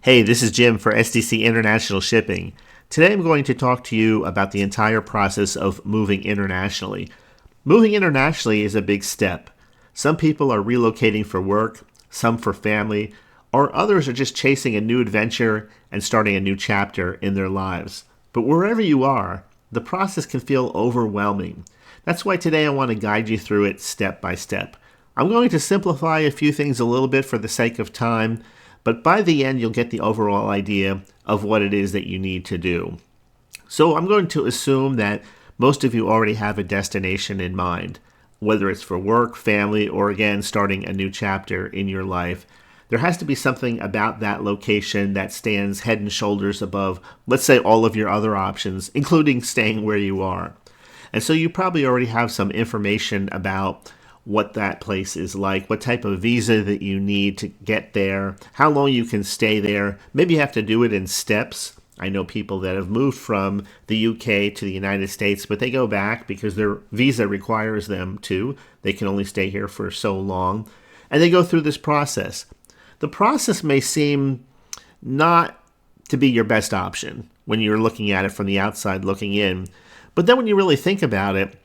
Hey, this is Jim for SDC International Shipping. Today I'm going to talk to you about the entire process of moving internationally. Moving internationally is a big step. Some people are relocating for work, some for family, or others are just chasing a new adventure and starting a new chapter in their lives. But wherever you are, the process can feel overwhelming. That's why today I want to guide you through it step by step. I'm going to simplify a few things a little bit for the sake of time, but by the end, you'll get the overall idea of what it is that you need to do. So I'm going to assume that most of you already have a destination in mind, whether it's for work, family, or again, starting a new chapter in your life. There has to be something about that location that stands head and shoulders above, let's say, all of your other options, including staying where you are. And so you probably already have some information about what that place is like, what type of visa that you need to get there, how long you can stay there. Maybe you have to do it in steps. I know people that have moved from the UK to the United States, but they go back because their visa requires them to. They can only stay here for so long. And they go through this process. The process may seem not to be your best option when you're looking at it from the outside looking in. But then when you really think about it,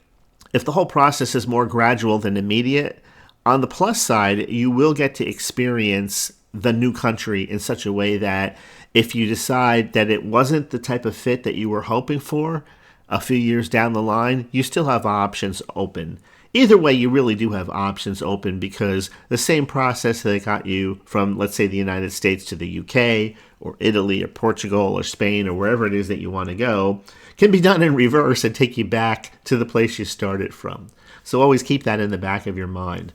if the whole process is more gradual than immediate, on the plus side, you will get to experience the new country in such a way that if you decide that it wasn't the type of fit that you were hoping for a few years down the line, you still have options open. Either way, you really do have options open because the same process that got you from, let's say, the United States to the UK or Italy or Portugal or Spain or wherever it is that you want to go can be done in reverse and take you back to the place you started from. So always keep that in the back of your mind.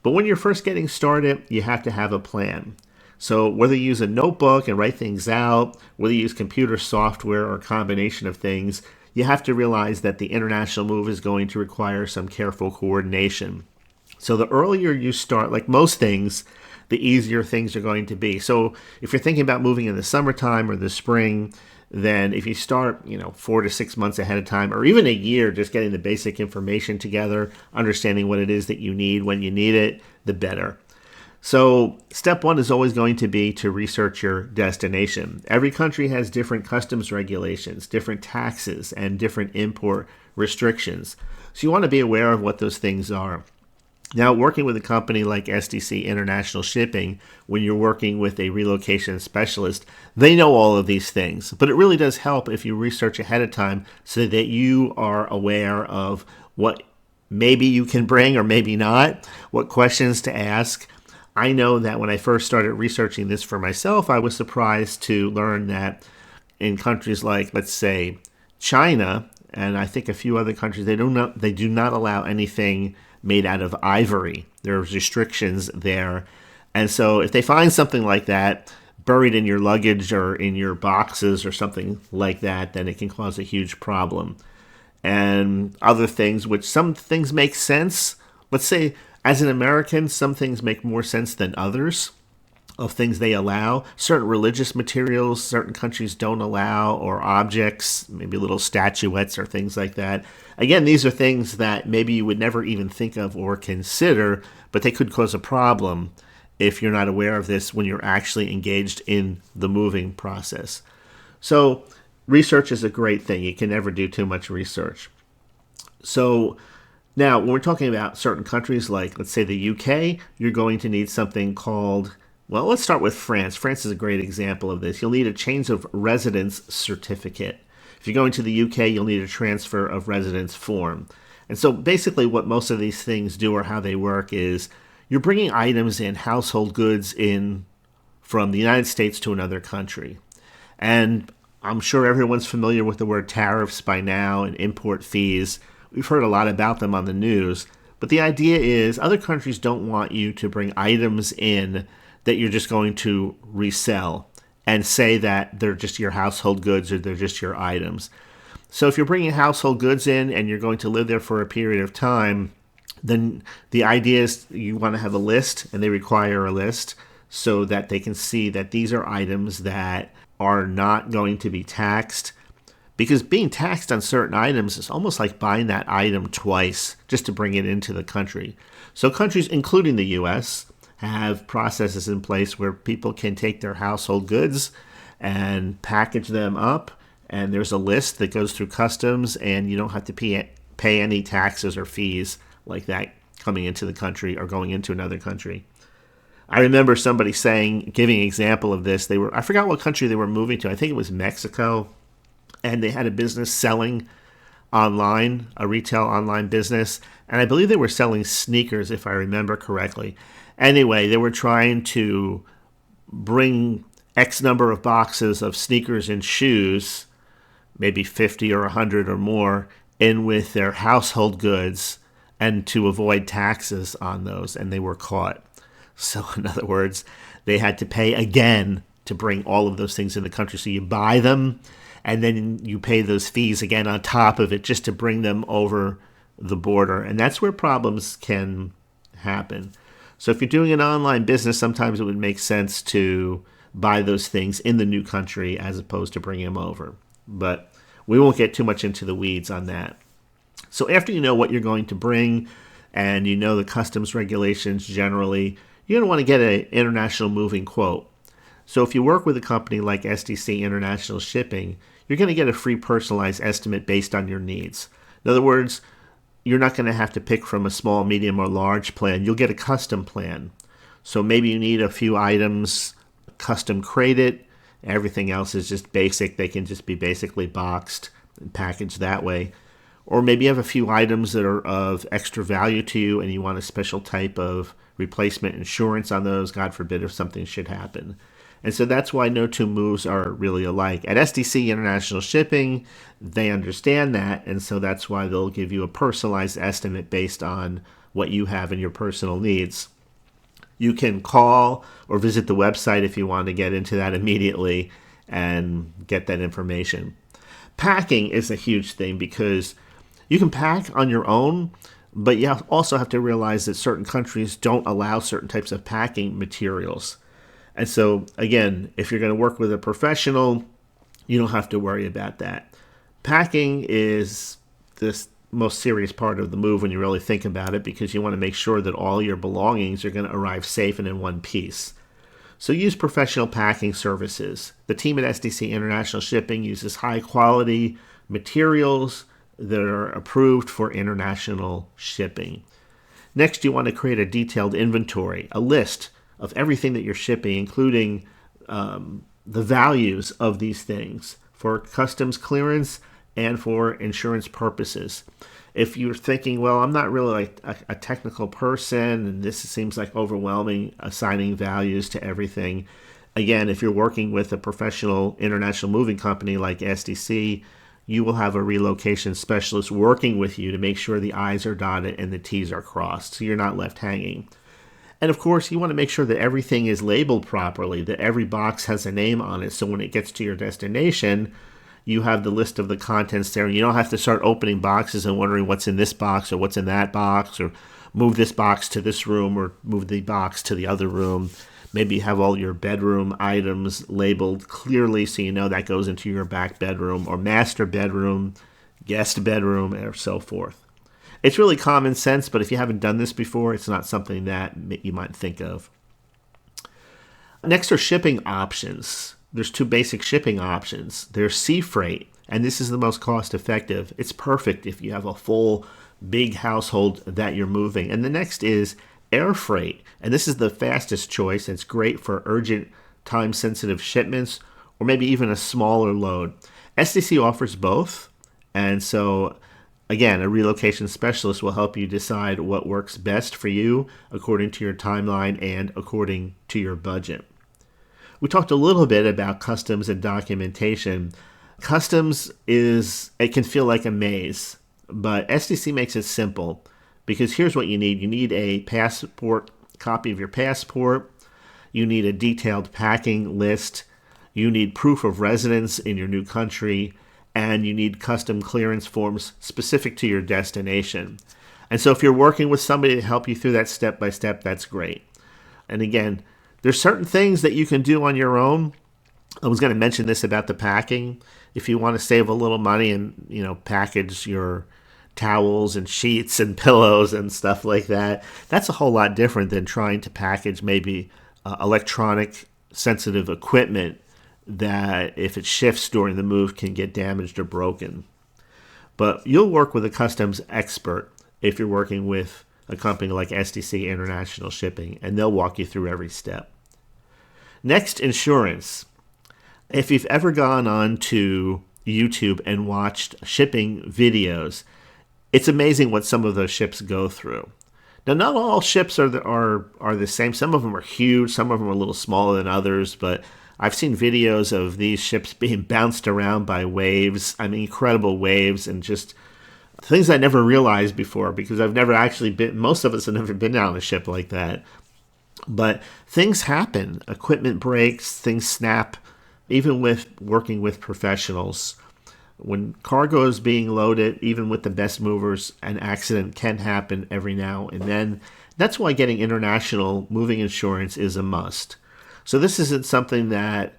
But when you're first getting started, you have to have a plan. So whether you use a notebook and write things out, whether you use computer software or a combination of things, you have to realize that the international move is going to require some careful coordination. So the earlier you start, like most things, the easier things are going to be. So if you're thinking about moving in the summertime or the spring, then if you start, 4 to 6 months ahead of time, or even a year, just getting the basic information together, understanding what it is that you need when you need it, the better. So step one is always going to be to research your destination. Every country has different customs regulations, different taxes, and different import restrictions. So you want to be aware of what those things are. Now, working with a company like SDC International Shipping, when you're working with a relocation specialist, they know all of these things. But it really does help if you research ahead of time so that you are aware of what maybe you can bring or maybe not, what questions to ask. I know that when I first started researching this for myself, I was surprised to learn that in countries like, let's say, China, and I think a few other countries, they do not allow anything made out of ivory. There's restrictions there. And so if they find something like that buried in your luggage or in your boxes or something like that, then it can cause a huge problem. And other things, which some things make sense. Let's say, as an American, some things make more sense than others of things they allow. Certain religious materials certain countries don't allow, or objects, maybe little statuettes or things like that. Again, these are things that maybe you would never even think of or consider, but they could cause a problem if you're not aware of this when you're actually engaged in the moving process. So research is a great thing. You can never do too much research. So now, when we're talking about certain countries like, let's say, the UK, you're going to need something called, well, let's start with France. France is a great example of this. You'll need a change of residence certificate. If you're going to the UK, you'll need a transfer of residence form. And so basically what most of these things do or how they work is you're bringing items in, household goods in from the United States to another country. And I'm sure everyone's familiar with the word tariffs by now and import fees. We've heard a lot about them on the news. But the idea is other countries don't want you to bring items in that you're just going to resell and say that they're just your household goods or they're just your items. So if you're bringing household goods in and you're going to live there for a period of time, then the idea is you want to have a list, and they require a list so that they can see that these are items that are not going to be taxed. Because being taxed on certain items is almost like buying that item twice just to bring it into the country. So countries, including the U.S., have processes in place where people can take their household goods and package them up. And there's a list that goes through customs, and you don't have to pay any taxes or fees like that coming into the country or going into another country. I remember somebody giving an example of this. I forgot what country they were moving to. I think it was Mexico. And they had a business selling online, a retail online business. And I believe they were selling sneakers, if I remember correctly. Anyway, they were trying to bring X number of boxes of sneakers and shoes, maybe 50 or 100 or more, in with their household goods and to avoid taxes on those. And they were caught. So in other words, they had to pay again to bring all of those things in the country. So you buy them, and then you pay those fees again on top of it just to bring them over the border. And that's where problems can happen. So if you're doing an online business, sometimes it would make sense to buy those things in the new country as opposed to bringing them over. But we won't get too much into the weeds on that. So after you know what you're going to bring and you know the customs regulations generally, you're going to want to get an international moving quote. So if you work with a company like SDC International Shipping, you're going to get a free personalized estimate based on your needs. In other words, you're not going to have to pick from a small, medium, or large plan. You'll get a custom plan. So maybe you need a few items custom crated. Everything else is just basic. They can just be basically boxed and packaged that way. Or maybe you have a few items that are of extra value to you and you want a special type of replacement insurance on those, God forbid if something should happen. And so that's why no two moves are really alike. At SDC International Shipping, they understand that, and so that's why they'll give you a personalized estimate based on what you have and your personal needs. You can call or visit the website if you want to get into that immediately and get that information. Packing is a huge thing because you can pack on your own, but you also have to realize that certain countries don't allow certain types of packing materials. And so, again, if you're going to work with a professional, you don't have to worry about that. Packing is the most serious part of the move when you really think about it, because you want to make sure that all your belongings are going to arrive safe and in one piece. So use professional packing services. The team at SDC International Shipping uses high-quality materials that are approved for international shipping. Next, you want to create a detailed inventory, a list of everything that you're shipping, including the values of these things for customs clearance and for insurance purposes. If you're thinking, well, I'm not really like a technical person and this seems like overwhelming, assigning values to everything. Again, if you're working with a professional international moving company like SDC, you will have a relocation specialist working with you to make sure the I's are dotted and the T's are crossed, so you're not left hanging. And of course, you want to make sure that everything is labeled properly, that every box has a name on it, so when it gets to your destination, you have the list of the contents there, and you don't have to start opening boxes and wondering what's in this box or what's in that box, or move this box to this room or move the box to the other room. Maybe you have all your bedroom items labeled clearly so you know that goes into your back bedroom or master bedroom, guest bedroom, and so forth. It's really common sense, but if you haven't done this before, it's not something that you might think of. Next are shipping options. There's two basic shipping options. There's sea freight, and this is the most cost effective. It's perfect if you have a full, big household that you're moving. And the next is air freight, and this is the fastest choice. It's great for urgent, time-sensitive shipments, or maybe even a smaller load. SDC offers both, and so again, a relocation specialist will help you decide what works best for you according to your timeline and according to your budget. We talked a little bit about customs and documentation. Customs it can feel like a maze, but SDC makes it simple because here's what you need. You need a copy of your passport. You need a detailed packing list. You need proof of residence in your new country. And you need custom clearance forms specific to your destination. And so if you're working with somebody to help you through that step by step, that's great. And again, there's certain things that you can do on your own. I was going to mention this about the packing. If you want to save a little money and package your towels and sheets and pillows and stuff like that. That's a whole lot different than trying to package maybe electronic sensitive equipment that if it shifts during the move can get damaged or broken. But you'll work with a customs expert if you're working with a company like SDC International Shipping, and they'll walk you through every step. Next, insurance. If you've ever gone on to YouTube and watched shipping videos, it's amazing what some of those ships go through. Now, not all ships are the same. Some of them are huge. Some of them are a little smaller than others. But I've seen videos of these ships being bounced around by waves. I mean, incredible waves and just things I never realized before because I've never actually been. Most of us have never been on a ship like that. But things happen. Equipment breaks. Things snap. Even with working with professionals. When cargo is being loaded, even with the best movers, an accident can happen every now and then. That's why getting international moving insurance is a must. So this isn't something that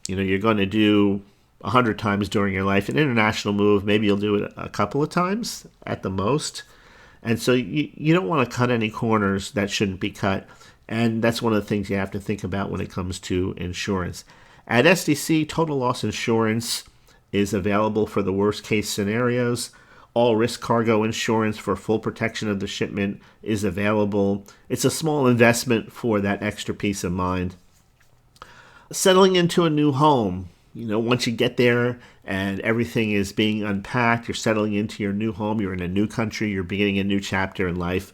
you're going to do 100 times during your life. An international move, maybe you'll do it a couple of times at the most. And so you don't want to cut any corners that shouldn't be cut. And that's one of the things you have to think about when it comes to insurance. At SDC, total loss insurance is available for the worst case scenarios. All risk cargo insurance for full protection of the shipment is available. It's a small investment for that extra peace of mind. Settling into a new home. Once you get there and everything is being unpacked, you're settling into your new home, you're in a new country, you're beginning a new chapter in life.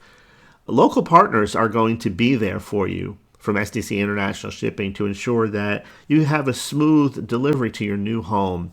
Local partners are going to be there for you from SDC International Shipping to ensure that you have a smooth delivery to your new home.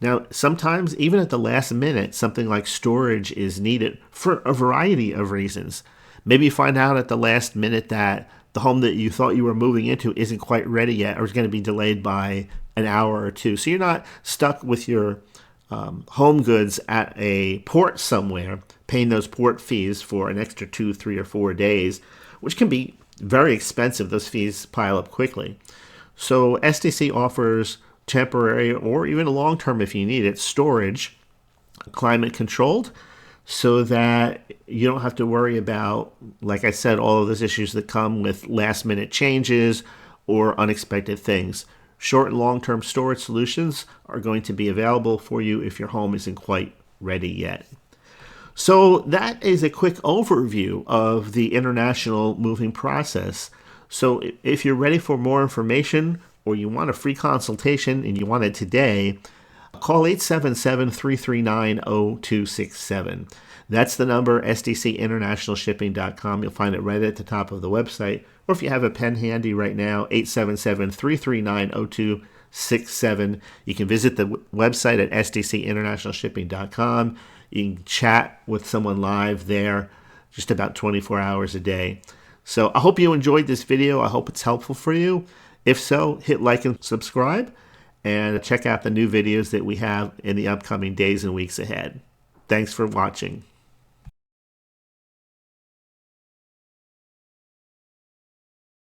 Now, sometimes, even at the last minute, something like storage is needed for a variety of reasons. Maybe you find out at the last minute that the home that you thought you were moving into isn't quite ready yet or is going to be delayed by an hour or two. So you're not stuck with your home goods at a port somewhere, paying those port fees for an extra 2, 3, or 4 days, which can be very expensive. Those fees pile up quickly. So SDC offers temporary or even long-term, if you need it, storage, climate controlled, so that you don't have to worry about, like I said, all of those issues that come with last-minute changes or unexpected things. Short and long-term storage solutions are going to be available for you if your home isn't quite ready yet. So that is a quick overview of the international moving process. So if you're ready for more information or you want a free consultation and you want it today, call 877-339-0267. That's the number, sdcinternationalshipping.com. You'll find it right at the top of the website. Or if you have a pen handy right now, 877-339-0267. You can visit the website at sdcinternationalshipping.com. You can chat with someone live there just about 24 hours a day. So I hope you enjoyed this video. I hope it's helpful for you. If so, hit like and subscribe and check out the new videos that we have in the upcoming days and weeks ahead. Thanks for watching.